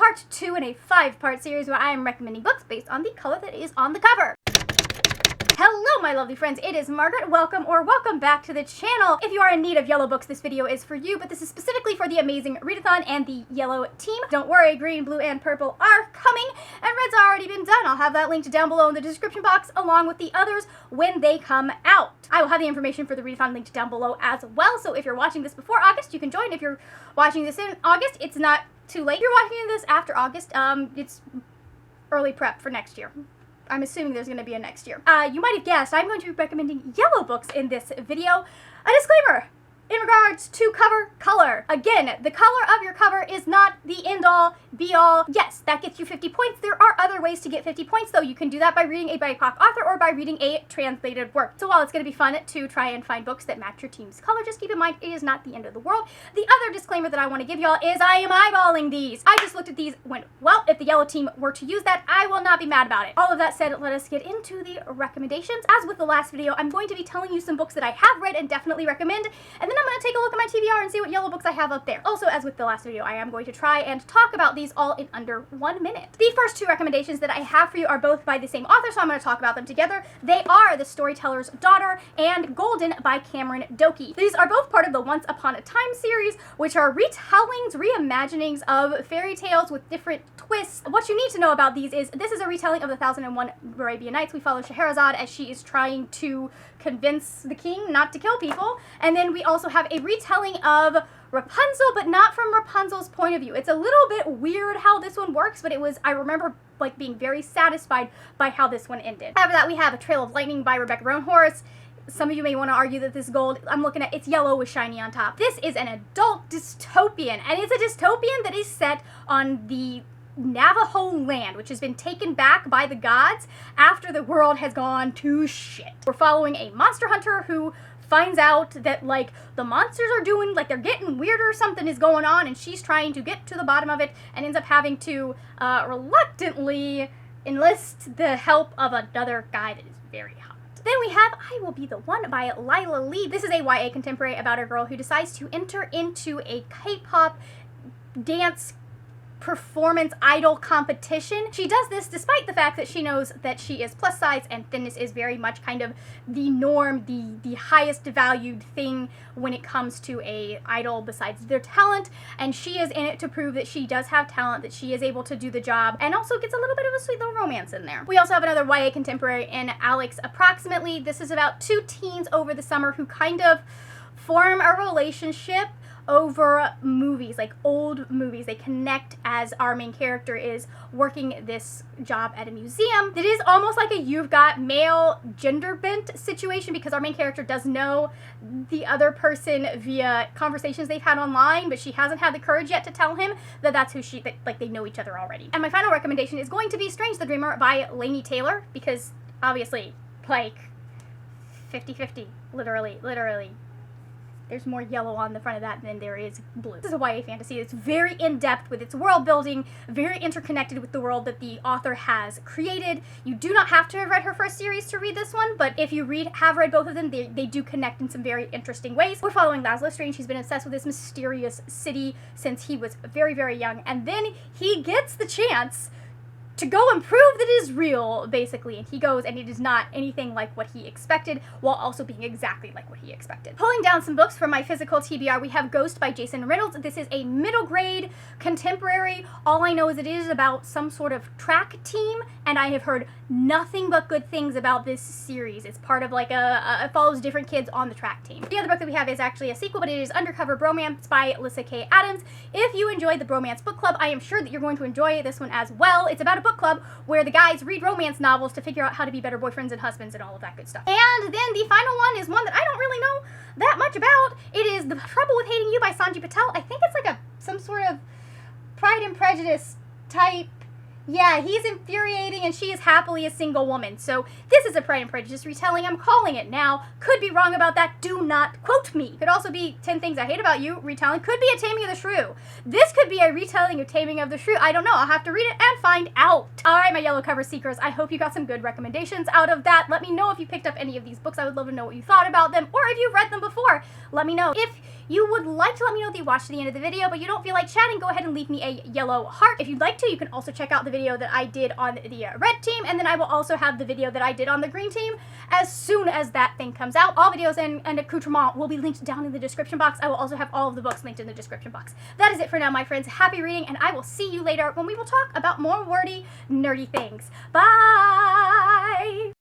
part 2 in a 5-part series where I am recommending books based on the color that is on the cover. Hello my lovely friends, it is Margaret. Welcome back to the channel. If you are in need of yellow books, this video is for you, but this is specifically for the Amazing Readathon and the yellow team. Don't worry, green, blue, and purple are coming, and red's already been done. I'll have that linked down below in the description box along with the others when they come out. I will have the information for the readathon linked down below as well, so if you're watching this before August, you can join. If you're watching this in August, it's not too late. If you're watching this after August, it's early prep for next year. I'm assuming there's going to be a next year. You might have guessed, I'm going to be recommending yellow books in this video. A disclaimer in regards to cover color. Again, the color of your cover is not the end-all, be-all. Yes, that gets you 50 points. There are other ways to get 50 points, though. You can do that by reading a BIPOC author or by reading a translated work. So while it's going to be fun to try and find books that match your team's color, just keep in mind it is not the end of the world. The other disclaimer that I want to give y'all is I am eyeballing these. I just looked at these and went, well, if the yellow team were to use that, I will not be mad about it. All of that said, let us get into the recommendations. As with the last video, I'm going to be telling you some books that I have read and definitely recommend, and then I'm going to take a look at my TBR and see what yellow books I have up there. Also, as with the last video, I am going to try and talk about these all in under 1 minute. The first 2 recommendations that I have for you are both by the same author, so I'm going to talk about them together. They are The Storyteller's Daughter and Golden by Cameron Doki. These are both part of the Once Upon a Time series, which are retellings, reimaginings of fairy tales with different twists. What you need to know about these is this is a retelling of the 1001 Arabian Nights. We follow Scheherazade as she is trying to convince the king not to kill people. And then we also have a retelling of Rapunzel, but not from Rapunzel's point of view. It's a little bit weird how this one works, but I remember like being very satisfied by how this one ended. After that, we have A Trail of Lightning by Rebecca Roanhorse. Some of you may want to argue that this gold, I'm looking at, it's yellow with shiny on top. This is an adult dystopian, and it's a dystopian that is set on the Navajo land, which has been taken back by the gods after the world has gone to shit. We're following a monster hunter who finds out that, like, the monsters are doing, like, they're getting weirder, something is going on, and she's trying to get to the bottom of it and ends up having to reluctantly enlist the help of another guy that is very hot. Then we have I Will Be the One by Lila Lee. This is a YA contemporary about a girl who decides to enter into a K-pop dance performance idol competition. She does this despite the fact that she knows that she is plus size and thinness is very much kind of the norm, the highest valued thing when it comes to a idol besides their talent, and she is in it to prove that she does have talent, that she is able to do the job, and also gets a little bit of a sweet little romance in there. We also have another YA contemporary in Alex Approximately. This is about 2 teens over the summer who kind of form a relationship over movies, like old movies. They connect as our main character is working this job at a museum. It is almost like a You've Got Mail gender bent situation because our main character does know the other person via conversations they've had online, but she hasn't had the courage yet to tell him that that's who that like they know each other already. And my final recommendation is going to be Strange the Dreamer by Laini Taylor, because obviously, like, 50-50, literally. There's more yellow on the front of that than there is blue. This is a YA fantasy. It's very in-depth with its world building, very interconnected with the world that the author has created. You do not have to have read her first series to read this one, but if you have read both of them, they do connect in some very interesting ways. We're following Laszlo Strange. He's been obsessed with this mysterious city since he was very, very young, and then he gets the chance to go and prove that it is real, basically. And he goes, and it is not anything like what he expected, while also being exactly like what he expected. Pulling down some books from my physical TBR, we have Ghost by Jason Reynolds. This is a middle grade contemporary. All I know is it is about some sort of track team, and I have heard nothing but good things about this series. It's part of like it follows different kids on the track team. The other book that we have is actually a sequel, but it is Undercover Bromance by Alyssa K. Adams. If you enjoyed the Bromance Book Club, I am sure that you're going to enjoy this one as well. It's about a book club where the guys read romance novels to figure out how to be better boyfriends and husbands and all of that good stuff. And then the final one is one that I don't really know that much about. It is The Trouble with Hating You by Sanji Patel. I think it's like some sort of Pride and Prejudice type. Yeah, he's infuriating and she is happily a single woman. So this is a Pride and Prejudice retelling. I'm calling it now. Could be wrong about that. Do not quote me. Could also be 10 Things I Hate About You retelling. Could be a Taming of the Shrew. This could be a retelling of Taming of the Shrew. I don't know. I'll have to read it and find out. All right, my yellow cover seekers. I hope you got some good recommendations out of that. Let me know if you picked up any of these books. I would love to know what you thought about them, or if you've read them before. Let me know. If you would like to let me know that you watched to the end of the video, but you don't feel like chatting, go ahead and leave me a yellow heart. If you'd like to, you can also check out the video that I did on the red team, and then I will also have the video that I did on the green team as soon as that thing comes out. All videos and accoutrement will be linked down in the description box. I will also have all of the books linked in the description box. That is it for now, my friends. Happy reading, and I will see you later when we will talk about more wordy, nerdy things. Bye!